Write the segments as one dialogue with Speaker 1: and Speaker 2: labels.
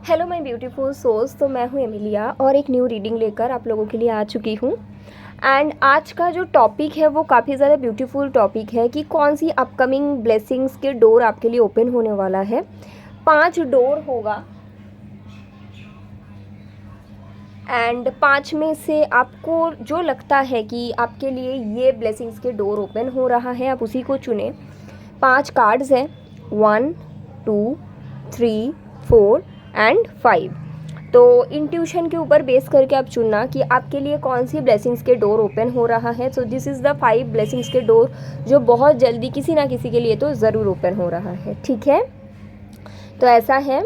Speaker 1: Hello my beautiful souls. तो मैं हूँ एमिलिया और एक न्यू रीडिंग लेकर आप लोगों के लिए आ चुकी हूँ। एंड आज का जो टॉपिक है वो काफ़ी ज़्यादा ब्यूटीफुल टॉपिक है कि कौन सी अपकमिंग ब्लेसिंग्स के डोर आपके लिए ओपन होने वाला है। 5 डोर होगा एंड 5 में से आपको जो लगता है कि आपके लिए ये ब्लेसिंग्स के डोर ओपन हो रहा है आप उसी को चुनें। 5 कार्ड्स हैं, 1 2 3 4 एंड 5। तो इंट्यूशन के ऊपर बेस करके आप चुनना कि आपके लिए कौन सी ब्लेसिंग्स के डोर ओपन हो रहा है। So this is the 5 blessings के डोर जो बहुत जल्दी किसी ना किसी के लिए तो ज़रूर ओपन हो रहा है। ठीक है, तो ऐसा है।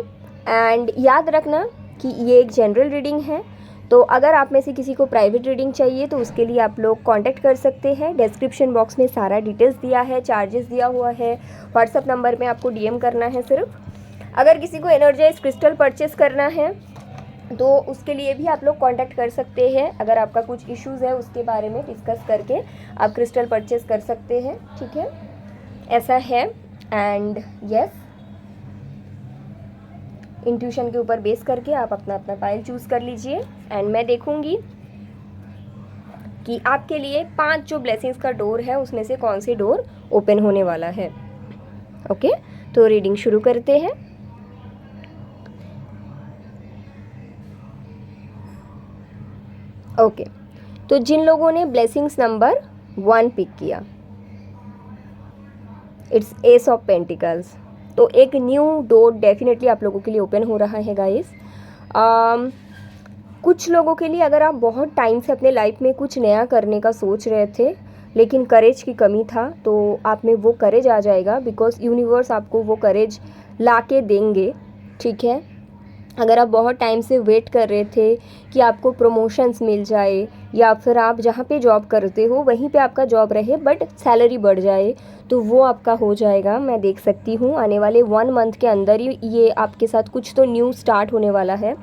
Speaker 1: एंड याद रखना कि ये एक जनरल रीडिंग है, तो अगर आप में से किसी को प्राइवेट रीडिंग चाहिए तो उसके लिए आप लोग कांटेक्ट कर सकते हैं। डिस्क्रिप्शन बॉक्स में सारा डिटेल्स दिया है, चार्जेस दिया हुआ है, व्हाट्सअप नंबर में आपको डीएम करना है सिर्फ। अगर किसी को एनर्जाइज क्रिस्टल परचेस करना है तो उसके लिए भी आप लोग कांटेक्ट कर सकते हैं। अगर आपका कुछ इश्यूज़ है उसके बारे में डिस्कस करके आप क्रिस्टल परचेस कर सकते हैं। ठीक है, ऐसा है। एंड यस, इंट्यूशन के ऊपर बेस करके आप अपना अपना फाइल चूज़ कर लीजिए एंड मैं देखूंगी कि आपके लिए 5 जो ब्लेसिंग्स का डोर है उसमें से कौन सी डोर ओपन होने वाला है। ओके, तो रीडिंग शुरू करते हैं। ओके, तो जिन लोगों ने ब्लेसिंग्स नंबर 1 पिक किया, इट्स एस ऑफ पेंटिकल्स। तो एक न्यू डोर डेफिनेटली आप लोगों के लिए ओपन हो रहा है गाइस। कुछ लोगों के लिए अगर आप बहुत टाइम से अपने लाइफ में कुछ नया करने का सोच रहे थे लेकिन करेज की कमी था, तो आप में वो करेज आ जाएगा बिकॉज यूनिवर्स आपको वो करेज ला के देंगे। ठीक है, अगर आप बहुत टाइम से वेट कर रहे थे कि आपको प्रमोशंस मिल जाए या फिर आप जहाँ पे जॉब करते हो वहीं पे आपका जॉब रहे बट सैलरी बढ़ जाए, तो वो आपका हो जाएगा। मैं देख सकती हूँ आने वाले 1 मंथ के अंदर ही ये आपके साथ कुछ तो न्यू स्टार्ट होने वाला है।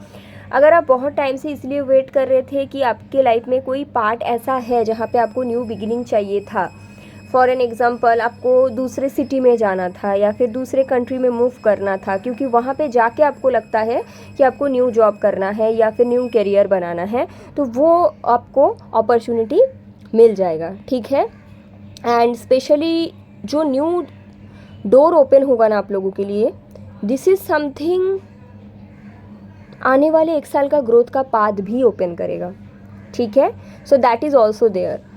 Speaker 1: अगर आप बहुत टाइम से इसलिए वेट कर रहे थे कि आपके लाइफ में कोई पार्ट ऐसा है जहाँ पे आपको न्यू बिगिनिंग चाहिए था, फॉर एन एग्ज़ाम्पल आपको दूसरे सिटी में जाना था या फिर दूसरे कंट्री में मूव करना था, क्योंकि वहाँ पे जाके आपको लगता है कि आपको न्यू जॉब करना है या फिर न्यू करियर बनाना है, तो वो आपको अपॉर्चुनिटी मिल जाएगा। ठीक है, एंड स्पेशली जो न्यू डोर ओपन होगा ना आप लोगों के लिए, दिस इज़ समथिंग आने वाले 1 साल का ग्रोथ का पाथ भी ओपन करेगा। ठीक है, so that is also there.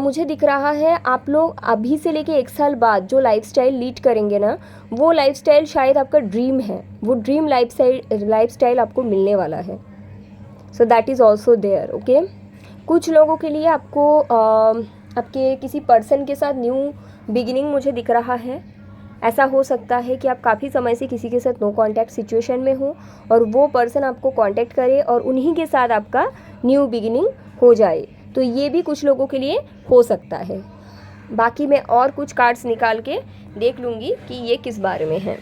Speaker 1: मुझे दिख रहा है आप लोग अभी से लेके 1 साल बाद जो लाइफस्टाइल लीड करेंगे ना, वो लाइफस्टाइल शायद आपका ड्रीम है, वो ड्रीम लाइफस्टाइल आपको मिलने वाला है। So that is also there. Okay, कुछ लोगों के लिए आपको आपके किसी पर्सन के साथ न्यू बिगिनिंग मुझे दिख रहा है। ऐसा हो सकता है कि आप काफ़ी समय से किसी के साथ नो कांटेक्ट सिचुएशन में हो और वो पर्सन आपको कांटेक्ट करे और उन्हीं के साथ आपका न्यू बिगिनिंग हो जाए, तो ये भी कुछ लोगों के लिए हो सकता है। बाकी मैं और कुछ कार्ड्स निकाल के देख लूँगी कि ये किस बारे में है।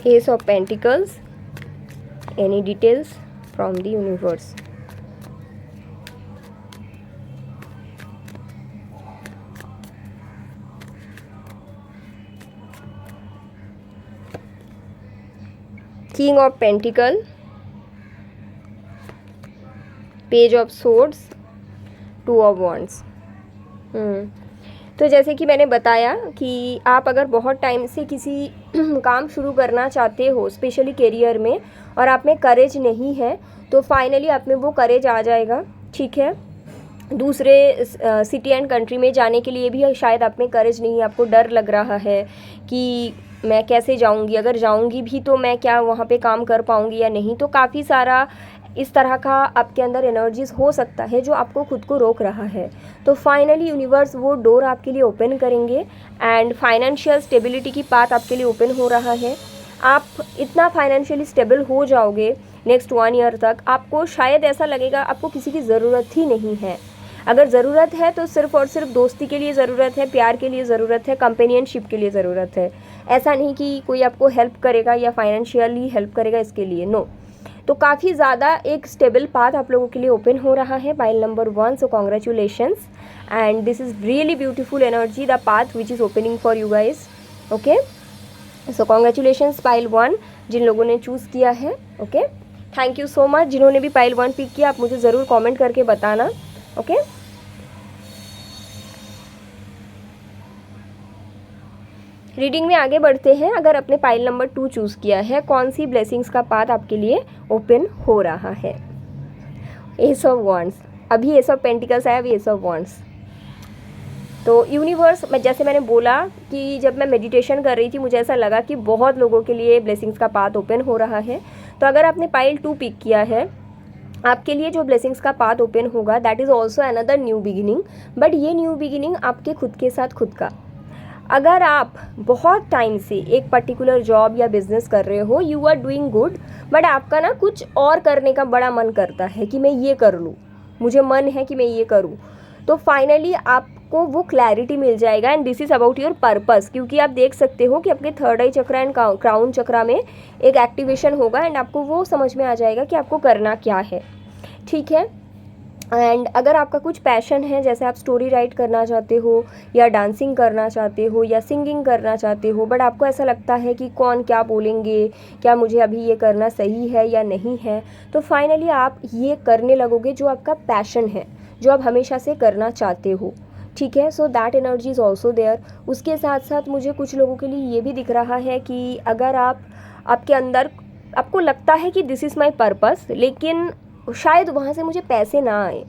Speaker 1: Ace of pentacles, any details from the universe. King of pentacle, page of swords, 2 of wands. तो जैसे कि मैंने बताया कि आप अगर बहुत टाइम से किसी काम शुरू करना चाहते हो स्पेशली करियर में और आप में करेज नहीं है, तो फाइनली आप में वो करेज आ जाएगा। ठीक है, दूसरे सिटी एंड कंट्री में जाने के लिए भी शायद आप में करेज नहीं है, आपको डर लग रहा है कि मैं कैसे जाऊंगी, अगर जाऊंगी भी तो मैं क्या वहाँ पे काम कर पाऊंगी या नहीं। तो काफ़ी सारा इस तरह का आपके अंदर एनर्जीज हो सकता है जो आपको खुद को रोक रहा है। तो फाइनली यूनिवर्स वो डोर आपके लिए ओपन करेंगे एंड फाइनेंशियल स्टेबिलिटी की बात आपके लिए ओपन हो रहा है। आप इतना फाइनेंशियली स्टेबल हो जाओगे नेक्स्ट 1 ईयर तक, आपको शायद ऐसा लगेगा आपको किसी की ज़रूरत ही नहीं है। अगर ज़रूरत है तो सिर्फ़ और सिर्फ दोस्ती के लिए ज़रूरत है, प्यार के लिए ज़रूरत है, कंपेनियनशिप के लिए ज़रूरत है। ऐसा नहीं कि कोई आपको हेल्प करेगा या फाइनेंशियली हेल्प करेगा इसके लिए, नो। तो काफ़ी ज़्यादा एक स्टेबल पाथ आप लोगों के लिए ओपन हो रहा है pile number 1. So congratulations and this is really beautiful energy the path which is opening for you guys. Okay, so congratulations pile 1 जिन लोगों ने चूज़ किया है. Okay, thank you so much. जिन्होंने भी पाइल 1 पिक किया आप मुझे ज़रूर कमेंट करके बताना. ओके, रीडिंग में आगे बढ़ते हैं. अगर आपने पाइल नंबर 2 चूज़ किया है, कौन सी ब्लेसिंग्स का पाथ आपके लिए ओपन हो रहा है? Ace of wands. अभी एस ऑफ पेंटिकल्स आया, अभी एस ऑफ वॉन्ड्स. तो यूनिवर्स, जैसे मैंने बोला कि जब मैं मेडिटेशन कर रही थी मुझे ऐसा लगा कि बहुत लोगों के लिए ब्लेसिंग्स का पाथ ओपन हो रहा है. तो अगर आपने पाइल 2 पिक किया है, आपके लिए जो ब्लेसिंग्स का पाथ ओपन होगा that is also another new beginning. But ये न्यू बिगिनिंग आपके खुद के साथ खुद का. अगर आप बहुत टाइम से एक पर्टिकुलर जॉब या बिजनेस कर रहे हो, you are doing good, but आपका ना कुछ और करने का बड़ा मन करता है कि मैं ये कर लूँ, मुझे मन है कि मैं ये करूँ, तो फाइनली आपको वो क्लैरिटी मिल जाएगा. And this is about your purpose, क्योंकि आप देख सकते हो कि आपके third eye chakra and crown chakra में एक एक्टिवेशन होगा एंड आपको वो समझ में आ जाएगा कि आपको करना क्या है. ठीक है. एंड अगर आपका कुछ पैशन है, जैसे आप स्टोरी राइट करना चाहते हो या डांसिंग करना चाहते हो या सिंगिंग करना चाहते हो, बट आपको ऐसा लगता है कि कौन क्या बोलेंगे, क्या मुझे अभी ये करना सही है या नहीं है, तो फाइनली आप ये करने लगोगे जो आपका पैशन है, जो आप हमेशा से करना चाहते हो. ठीक है. So that energy is also there. उसके साथ साथ मुझे कुछ लोगों के लिए ये भी दिख रहा है कि अगर आपके अंदर आपको लगता है कि दिस इज़ माई पर्पस, लेकिन शायद वहाँ से मुझे पैसे ना आए,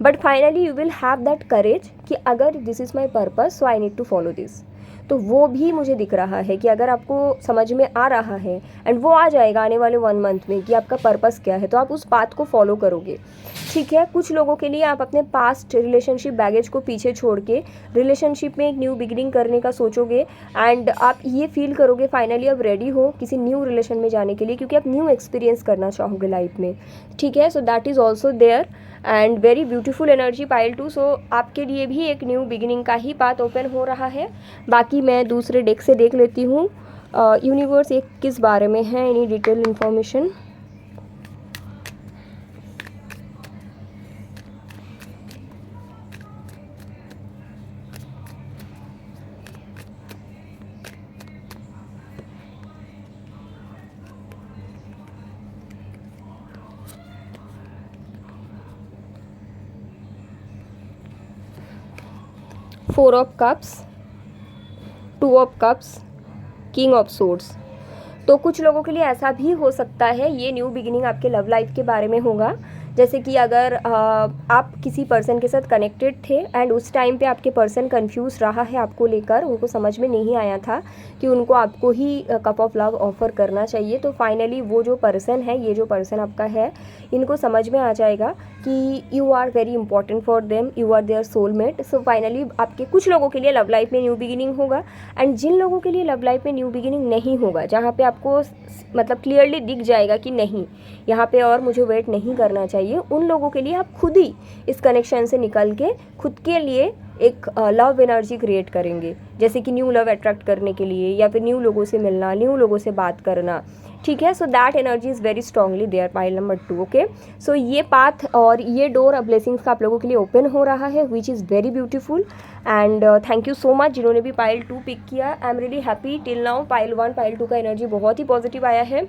Speaker 1: but finally you will have that courage कि अगर this is my purpose so I need to follow this. तो वो भी मुझे दिख रहा है कि अगर आपको समझ में आ रहा है, एंड वो आ जाएगा आने वाले 1 मंथ में कि आपका पर्पस क्या है, तो आप उस पाथ को फॉलो करोगे. ठीक है. कुछ लोगों के लिए आप अपने पास्ट रिलेशनशिप बैगेज को पीछे छोड़ के रिलेशनशिप में एक न्यू बिगिनिंग करने का सोचोगे एंड आप ये फील करोगे फाइनली अब रेडी हो किसी न्यू रिलेशन में जाने के लिए, क्योंकि आप न्यू एक्सपीरियंस करना चाहोगे लाइफ में. ठीक है. So that is also there and very beautiful energy pile 2. So आपके लिए भी एक न्यू बिगिनिंग का ही पाथ ओपन हो रहा है. बाकी मैं दूसरे डेक से देख लेती हूँ यूनिवर्स एक किस बारे में है, any detail information. Four of cups, 2 of cups, king of swords. तो कुछ लोगों के लिए ऐसा भी हो सकता है ये न्यू बिगिनिंग आपके लव लाइफ के बारे में होगा. जैसे कि अगर आप किसी पर्सन के साथ कनेक्टेड थे एंड उस टाइम पे आपके पर्सन कंफ्यूज रहा है आपको लेकर, उनको समझ में नहीं आया था कि उनको आपको ही कप ऑफ लव ऑफ़र करना चाहिए, तो फाइनली वो जो पर्सन है, ये जो पर्सन आपका है, इनको समझ में आ जाएगा कि you are very important for them, you are their soulmate. So finally आपके कुछ लोगों के लिए लव लाइफ में न्यू बिगिनिंग होगा. एंड जिन लोगों के लिए लव लाइफ में न्यू बिगिनिंग नहीं होगा, जहाँ पे आपको मतलब क्लियरली दिख जाएगा कि नहीं यहाँ पे और मुझे वेट नहीं करना चाहिए, उन लोगों के लिए आप खुद ही इस कनेक्शन से निकल के खुद के लिए एक लव एनर्जी क्रिएट करेंगे. जैसे कि न्यू लव अट्रैक्ट करने के लिए या फिर न्यू लोगों से मिलना, न्यू लोगों से बात करना. ठीक है. So that energy is very strongly there pile number 2. Okay. So ये पाथ और ये डोर अब ब्लेसिंग्स का आप लोगों के लिए ओपन हो रहा है, which is very beautiful. And thank you so much जिन्होंने भी पाइल 2 पिक किया. I am really happy. Till now pile 1 pile 2 का एनर्जी बहुत ही पॉजिटिव आया है.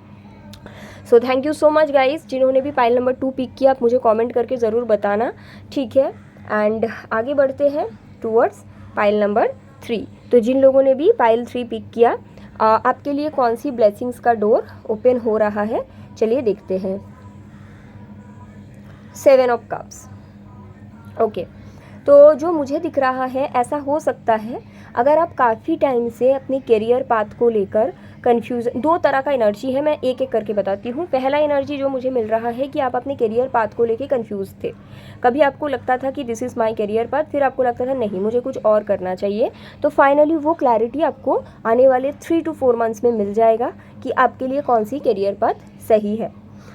Speaker 1: So thank you so much guys. जिन्होंने भी पाइल नंबर 2 पिक किया आप मुझे कमेंट करके ज़रूर बताना. ठीक है. एंड आगे बढ़ते हैं टूवर्ड्स पाइल नंबर 3. तो जिन लोगों ने भी पाइल 3 पिक किया, आपके लिए कौन सी ब्लेसिंग्स का डोर ओपन हो रहा है, चलिए देखते हैं. 7 ऑफ कप्स. ओके. तो जो मुझे दिख रहा है, ऐसा हो सकता है अगर आप काफ़ी टाइम से अपने करियर पाथ को लेकर कन्फ्यूज़, 2 तरह का एनर्जी है, मैं एक एक करके बताती हूँ. पहला एनर्जी जो मुझे मिल रहा है कि आप अपने करियर पाथ को लेके कंफ्यूज थे. कभी आपको लगता था कि this is my career path, फिर आपको लगता था नहीं मुझे कुछ और करना चाहिए. तो फाइनली वो क्लैरिटी आपको आने वाले 3 to 4 मंथ्स में मिल जाएगा कि आपके लिए कौन सी करियर पाथ सही है.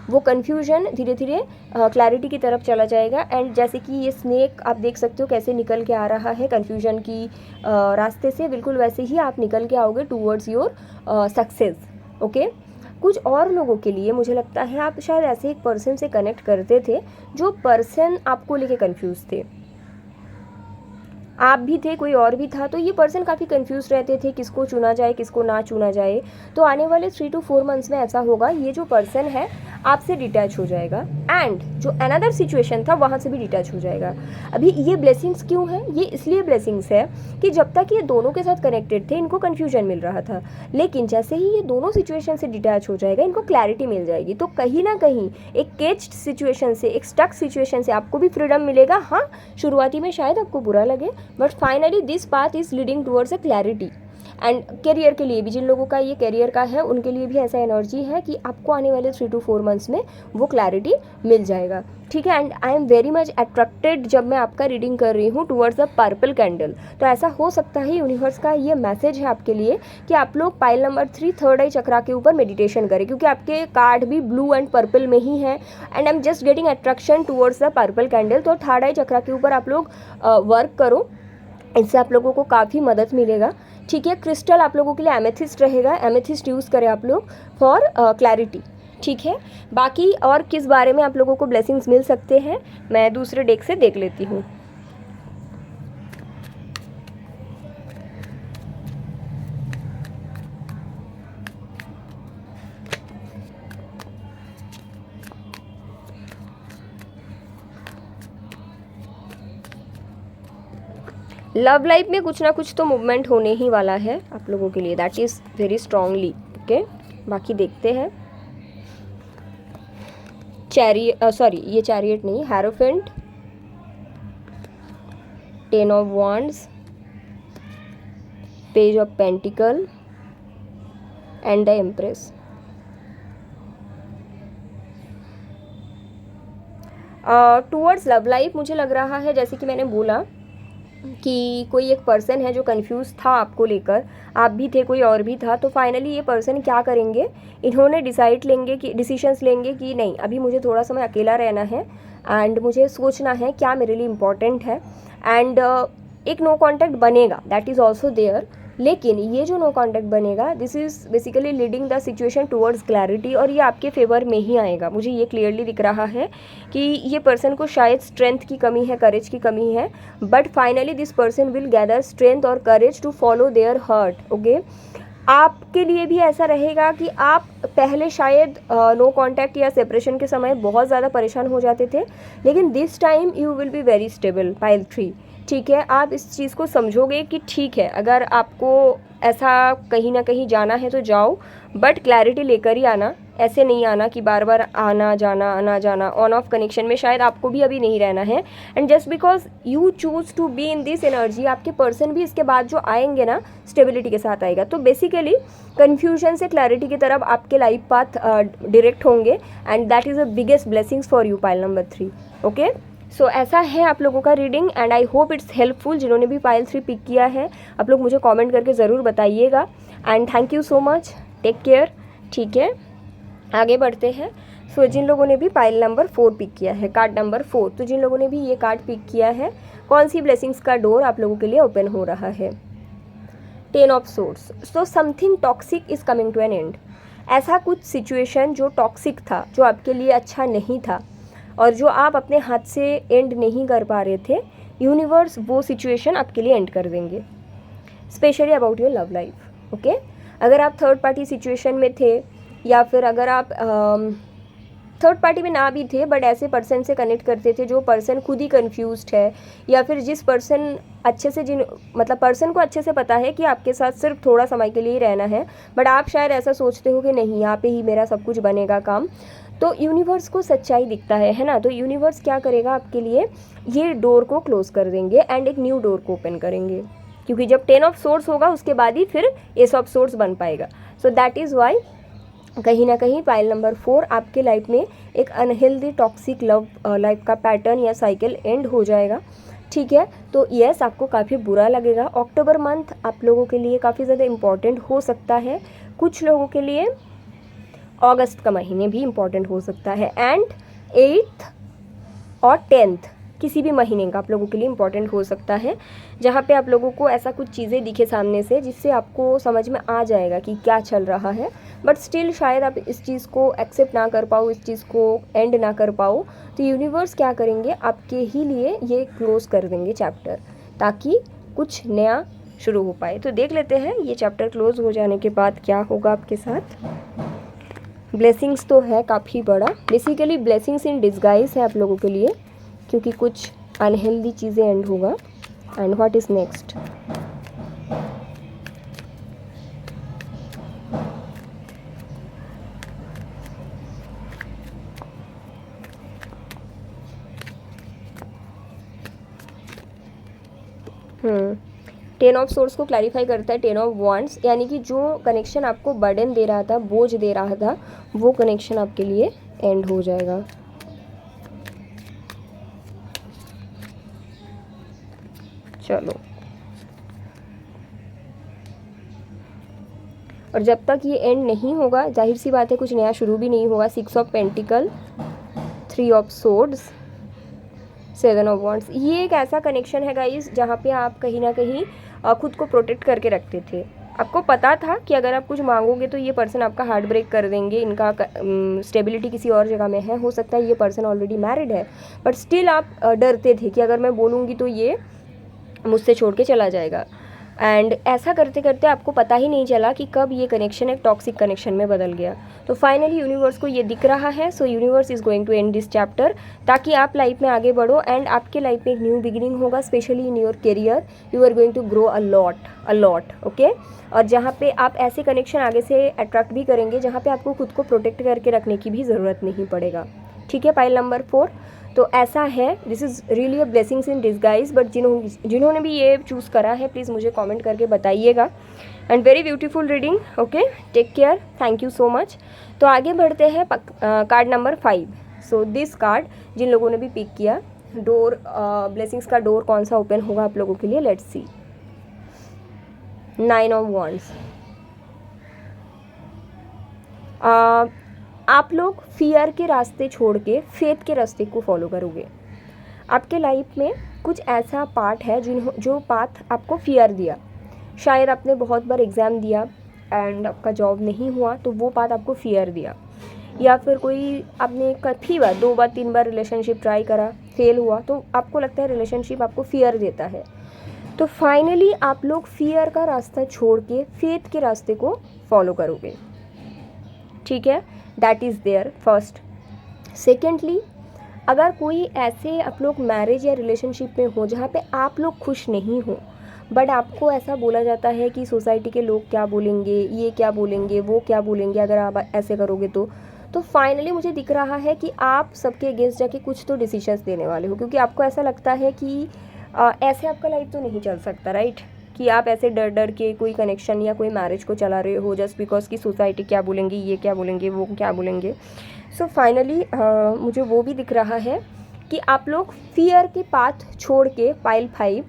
Speaker 1: वो कन्फ्यूजन धीरे धीरे क्लैरिटी की तरफ चला जाएगा. एंड जैसे कि ये स्नेक आप देख सकते हो कैसे निकल के आ रहा है कन्फ्यूजन की रास्ते से, बिल्कुल वैसे ही आप निकल के आओगे टूवर्ड्स योर सक्सेस. ओके. कुछ और लोगों के लिए मुझे लगता है आप शायद ऐसे एक पर्सन से कनेक्ट करते थे जो पर्सन आपको लेके कंफ्यूज थे, आप भी थे, कोई और भी था, तो ये पर्सन काफ़ी कंफ्यूज रहते थे किसको चुना जाए किसको ना चुना जाए। तो आने वाले 3 to 4 मंथ्स में ऐसा होगा, ये जो पर्सन है आपसे डिटैच हो जाएगा एंड जो अनदर सिचुएशन था वहाँ से भी डिटैच हो जाएगा। अभी ये ब्लेसिंग्स क्यों है? ये इसलिए ब्लेसिंग्स है कि जब तक ये दोनों के साथ कनेक्टेड थे इनको कन्फ्यूजन मिल रहा था, लेकिन जैसे ही ये दोनों सिचुएशन से डिटैच हो जाएगा इनको क्लैरिटी मिल जाएगी। तो कहीं ना कहीं एक केज्ड सिचुएशन से, एक स्टक सिचुएशन से आपको भी फ्रीडम मिलेगा। हाँ, शुरुआती में शायद आपको बुरा लगे, but finally this path is leading towards a clarity. And career के लिए भी, जिन लोगों का ये करियर का है उनके लिए भी ऐसा एनर्जी है कि आपको आने वाले 3 to 4 मंथ्स में वो क्लैरिटी मिल जाएगा, ठीक है। And I am very much attracted जब मैं आपका रीडिंग कर रही हूँ टूवर्ड्स द पर्पल कैंडल। तो ऐसा हो सकता है यूनिवर्स का ये मैसेज है आपके लिए कि आप लोग पाइल नंबर 3 थर्ड आई चक्रा के ऊपर मेडिटेशन करें, क्योंकि आपके कार्ड भी ब्लू एंड पर्पल में ही है and I am just getting attraction towards the purple candle. तो थर्ड आई चक्रा के ऊपर आप लोग वर्क करो, इससे आप लोगों को काफ़ी मदद मिलेगा, ठीक है। क्रिस्टल आप लोगों के लिए एमेथिस्ट रहेगा, एमेथिस्ट यूज़ करें आप लोग फॉर क्लैरिटी, ठीक है। बाकी और किस बारे में आप लोगों को ब्लेसिंग्स मिल सकते हैं मैं दूसरे डेक से देख लेती हूँ। लव लाइफ में कुछ ना कुछ तो मूवमेंट होने ही वाला है आप लोगों के लिए, that is very strongly, okay. बाकी देखते हैं। ये चैरियट नहीं, hierophant, 10 of wands, page of pentacle and the empress. Towards love life मुझे लग रहा है जैसे कि मैंने बोला कि कोई एक पर्सन है जो कंफ्यूज था आपको लेकर, आप भी थे, कोई और भी था। तो फाइनली ये पर्सन क्या करेंगे, इन्होंने डिसीशंस लेंगे कि नहीं, अभी मुझे थोड़ा समय अकेला रहना है एंड मुझे सोचना है क्या मेरे लिए इम्पॉर्टेंट है। एंड एक नो कॉन्टैक्ट बनेगा, दैट इज़ ऑल्सो देयर, लेकिन ये जो नो कॉन्टैक्ट बनेगा this is basically leading the situation towards clarity, और ये आपके फेवर में ही आएगा। मुझे ये क्लियरली दिख रहा है कि ये पर्सन को शायद स्ट्रेंथ की कमी है, करेज की कमी है, but finally this person will gather strength और courage to follow their heart, okay. आपके लिए भी ऐसा रहेगा कि आप पहले शायद नो कॉन्टैक्ट या सेपरेशन के समय बहुत ज़्यादा परेशान हो जाते थे, लेकिन this time you will be very stable, pile 3, ठीक है। आप इस चीज़ को समझोगे कि ठीक है, अगर आपको ऐसा कहीं ना कहीं जाना है तो जाओ, बट क्लैरिटी लेकर ही आना, ऐसे नहीं आना कि बार बार आना जाना ऑन ऑफ कनेक्शन में शायद आपको भी अभी नहीं रहना है। And just because you choose to be in this energy, आपके पर्सन भी इसके बाद जो आएंगे ना स्टेबिलिटी के साथ आएगा। तो बेसिकली कन्फ्यूजन से क्लैरिटी की तरफ आपके लाइफ पाथ डायरेक्ट होंगे and that is the biggest blessings for you, pile number 3, okay. So ऐसा है आप लोगों का reading and I hope it's helpful. जिन्होंने भी पाइल 3 पिक किया है आप लोग मुझे कमेंट करके ज़रूर बताइएगा and thank you so much, take care, ठीक है। आगे बढ़ते हैं। सो जिन लोगों ने भी पाइल नंबर 4 पिक किया है, कार्ड नंबर 4, तो जिन लोगों ने भी ये कार्ड पिक किया है, कौन सी ब्लेसिंग्स का डोर आप लोगों के लिए ओपन हो रहा है? 10 of swords. So something toxic is coming to an end. ऐसा कुछ सिचुएशन जो टॉक्सिक था, जो आपके लिए अच्छा नहीं था और जो आप अपने हाथ से एंड नहीं कर पा रहे थे, यूनिवर्स वो सिचुएशन आपके लिए एंड कर देंगे, specially about your love life, okay. अगर आप थर्ड पार्टी सिचुएशन में थे या फिर अगर आप थर्ड पार्टी में ना भी थे बट ऐसे पर्सन से कनेक्ट करते थे जो पर्सन खुद ही कंफ्यूज्ड है, या फिर जिस पर्सन अच्छे से मतलब पर्सन को अच्छे से पता है कि आपके साथ सिर्फ थोड़ा समय के लिए ही रहना है, बट आप शायद ऐसा सोचते हो कि नहीं, यहाँ पे ही मेरा सब कुछ बनेगा काम। तो यूनिवर्स को सच्चाई दिखता है ना। तो यूनिवर्स क्या करेगा आपके लिए, ये डोर को क्लोज कर देंगे एंड एक न्यू डोर को ओपन करेंगे, क्योंकि जब 10 ऑफ सोर्स होगा उसके बाद ही फिर एस ऑफ सोर्स बन पाएगा। सो दैट इज़ वाई कहीं ना कहीं पाइल नंबर 4 आपके लाइफ में एक अनहेल्दी टॉक्सिक लव लाइफ का पैटर्न या साइकिल एंड हो जाएगा, ठीक है। तो यस, आपको काफ़ी बुरा लगेगा। अक्टूबर मंथ आप लोगों के लिए काफ़ी ज़्यादा इम्पॉर्टेंट हो सकता है, कुछ लोगों के लिए अगस्त का महीने भी इम्पॉर्टेंट हो सकता है। एंड 8th और 10th किसी भी महीने का आप लोगों के लिए इम्पॉर्टेंट हो सकता है, जहाँ पे आप लोगों को ऐसा कुछ चीज़ें दिखे सामने से जिससे आपको समझ में आ जाएगा कि क्या चल रहा है, बट स्टिल शायद आप इस चीज़ को एक्सेप्ट ना कर पाओ, इस चीज़ को एंड ना कर पाओ। तो यूनिवर्स क्या करेंगे, आपके ही लिए ये क्लोज कर देंगे चैप्टर, ताकि कुछ नया शुरू हो पाए। तो देख लेते हैं ये चैप्टर क्लोज हो जाने के बाद क्या होगा आपके साथ। ब्लेसिंग्स तो है काफ़ी बड़ा, बेसिकली ब्लेसिंग्स इन डिस्गाइज है आप लोगों के लिए, क्योंकि कुछ अनहेल्दी चीज़ें एंड होगा। And what is next. Ten of source को क्लैरिफाई करता है टेन ऑफ वॉन्ड्स, यानी कि जो कनेक्शन आपको बर्डन दे रहा था, बोझ दे रहा था, वो कनेक्शन आपके लिए एंड हो जाएगा। चलो, और जब तक ये एंड नहीं होगा, जाहिर सी बात है कुछ नया शुरू भी नहीं होगा। 6 of pentacle, 3 of swords, 7 of wands. ये एक ऐसा कनेक्शन है गाइस जहाँ पे आप कहीं ना कहीं खुद को प्रोटेक्ट करके रखते थे। आपको पता था कि अगर आप कुछ मांगोगे तो ये पर्सन आपका हार्ट ब्रेक कर देंगे, इनका स्टेबिलिटी किसी और जगह में है, हो सकता है ये पर्सन ऑलरेडी मैरिड है, बट स्टिल आप डरते थे कि अगर मैं बोलूँगी तो ये मुझसे छोड़ के चला जाएगा। एंड ऐसा करते करते आपको पता ही नहीं चला कि कब ये कनेक्शन एक टॉक्सिक कनेक्शन में बदल गया। तो फाइनली यूनिवर्स को ये दिख रहा है, so universe is going to end this chapter, ताकि आप लाइफ में आगे बढ़ो एंड आपके लाइफ में एक न्यू बिगिनिंग होगा। Specially in your career you are going to grow a lot, okay. और जहाँ पे आप ऐसे कनेक्शन आगे से अट्रैक्ट भी करेंगे जहाँ पे आपको खुद को प्रोटेक्ट करके रखने की भी ज़रूरत नहीं पड़ेगा। ठीक है, पाइल नंबर 4। तो ऐसा है, this is really a blessings in disguise, but जिन्होंने भी ये चूज़ करा है प्लीज़ मुझे कमेंट करके बताइएगा। And very beautiful reading, okay, take care, thank you so much. तो आगे बढ़ते हैं card number 5। So this card जिन लोगों ने भी पिक किया, डोर ब्लेसिंग्स का डोर कौन सा ओपन होगा आप लोगों के लिए, लेट्स सी। 9 of wands. आप लोग फियर के रास्ते छोड़ के फेथ के रास्ते को फॉलो करोगे। आपके लाइफ में कुछ ऐसा पार्ट है जो पाथ आपको फियर दिया, शायद आपने बहुत बार एग्ज़ाम दिया एंड आपका जॉब नहीं हुआ तो वो पाथ आपको फियर दिया, या फिर कोई आपने काफ़ी बार 2 बार 3 बार रिलेशनशिप ट्राई करा, फेल हुआ, तो आपको लगता है रिलेशनशिप आपको फियर देता है। तो फाइनली आप लोग फियर का रास्ता छोड़ के फेथ के रास्ते को फॉलो करोगे। ठीक है, that is there first. Secondly, अगर कोई ऐसे आप लोग मैरिज या रिलेशनशिप में हो जहाँ पे आप लोग खुश नहीं हो, बट आपको ऐसा बोला जाता है कि सोसाइटी के लोग क्या बोलेंगे, ये क्या बोलेंगे, वो क्या बोलेंगे अगर आप ऐसे करोगे तो फाइनली मुझे दिख रहा है कि आप सबके अगेंस्ट जाके कुछ तो डिसीजंस देने वाले हो, क्योंकि आपको ऐसा लगता है कि ऐसे आपका लाइफ तो नहीं चल सकता, राइट। कि आप ऐसे डर डर के कोई कनेक्शन या कोई मैरिज को चला रहे हो जस्ट बिकॉज कि सोसाइटी क्या बोलेंगी, ये क्या बोलेंगे, वो क्या बोलेंगे। सो फाइनली मुझे वो भी दिख रहा है कि आप लोग फियर के पाथ छोड़ के पाइल 5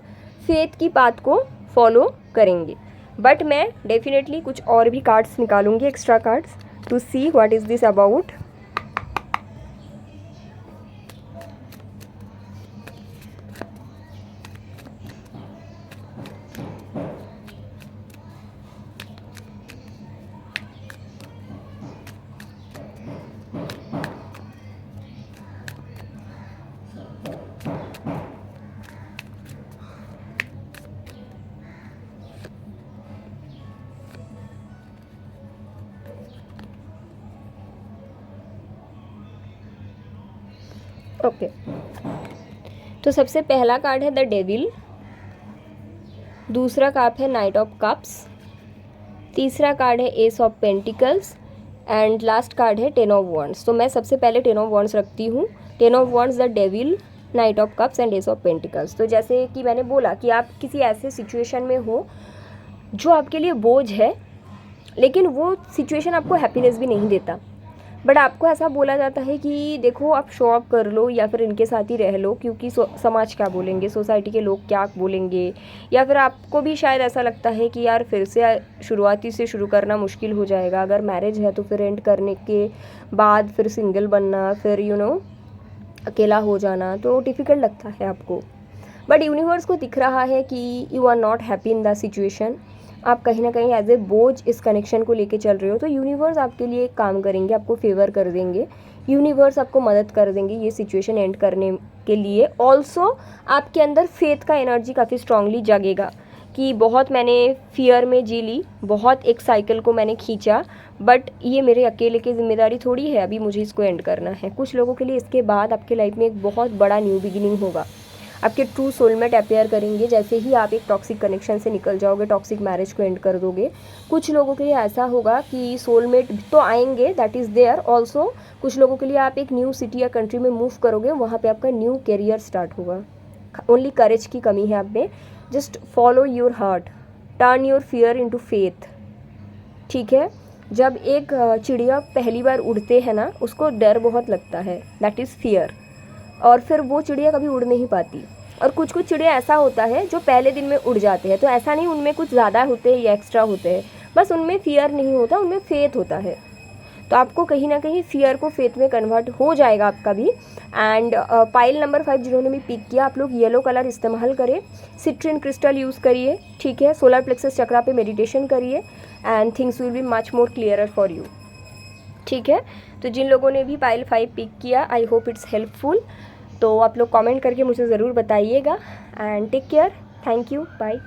Speaker 1: फेथ की पाथ को फॉलो करेंगे। बट मैं डेफिनेटली कुछ और भी कार्ड्स निकालूंगी, extra cards, to see what is this about. Okay, तो सबसे पहला कार्ड है द डेविल, दूसरा कार्ड है नाइट ऑफ कप्स, तीसरा कार्ड है ace of pentacles and last card है 10 ऑफ वॉन्ड्स। तो मैं सबसे पहले 10 ऑफ वॉन्ड्स रखती हूँ। 10 of wands, the devil, night of cups and S of pentacles. तो जैसे कि मैंने बोला कि आप किसी ऐसे सिचुएशन में हो जो आपके लिए बोझ है, लेकिन वो सिचुएशन आपको हैप्पीनेस भी नहीं देता, बट आपको ऐसा बोला जाता है कि देखो आप शो ऑफ कर लो या फिर इनके साथ ही रह लो, क्योंकि समाज क्या बोलेंगे, सोसाइटी के लोग क्या बोलेंगे, या फिर आपको भी शायद ऐसा लगता है कि यार फिर से शुरुआती से शुरू करना मुश्किल हो जाएगा। अगर मैरिज है तो फिर एंड करने के बाद फिर सिंगल बनना, फिर अकेला हो जाना, तो डिफ़िकल्ट लगता है आपको। बट यूनिवर्स को दिख रहा है कि you are not happy in the situation, आप कहीं ना कहीं एज ए बोझ इस कनेक्शन को लेके चल रहे हो, तो यूनिवर्स आपके लिए एक काम करेंगे, आपको फेवर कर देंगे, यूनिवर्स आपको मदद कर देंगे ये सिचुएशन एंड करने के लिए। ऑल्सो आपके अंदर फेथ का एनर्जी काफ़ी स्ट्रांगली जगेगा कि बहुत मैंने फियर में जी ली, बहुत एक साइकिल को मैंने खींचा, बट ये मेरे अकेले की जिम्मेदारी थोड़ी है, अभी मुझे इसको एंड करना है। कुछ लोगों के लिए इसके बाद आपके लाइफ में एक बहुत बड़ा न्यू बिगिनिंग होगा, आपके ट्रू सोलमेट अपेयर करेंगे जैसे ही आप एक टॉक्सिक कनेक्शन से निकल जाओगे, टॉक्सिक मैरिज को एंड कर दोगे। कुछ लोगों के लिए ऐसा होगा कि सोलमेट तो आएंगे, दैट इज़ देयर ऑल्सो। कुछ लोगों के लिए आप एक न्यू सिटी या कंट्री में मूव करोगे, वहाँ पे आपका न्यू करियर स्टार्ट होगा। ओनली करेज की कमी है आप में। Just follow your heart, turn your fear into faith, ठीक है। जब एक चिड़िया पहली बार उड़ते हैं ना, उसको डर बहुत लगता है, दैट इज़ फियर, और फिर वो चिड़िया कभी उड़ नहीं पाती। और कुछ कुछ चिड़िया ऐसा होता है जो पहले दिन में उड़ जाते हैं, तो ऐसा नहीं उनमें कुछ ज़्यादा होते हैं या एक्स्ट्रा होते हैं, बस उनमें फियर नहीं होता, उनमें फेथ होता है। तो आपको कहीं ना कहीं फियर को फेथ में कन्वर्ट हो जाएगा आपका भी। एंड पाइल नंबर 5 जिन्होंने भी पिक किया, आप लोग येलो कलर इस्तेमाल करें, सिट्रिन क्रिस्टल यूज़ करिए, ठीक है। सोलर प्लेक्सस चक्रा पे मेडिटेशन करिए and things will be much more clearer for you, ठीक है। तो जिन लोगों ने भी पाइल 5 पिक किया, आई होप इट्स हेल्पफुल। तो आप लोग कमेंट करके मुझे ज़रूर बताइएगा and take care, thank you, bye.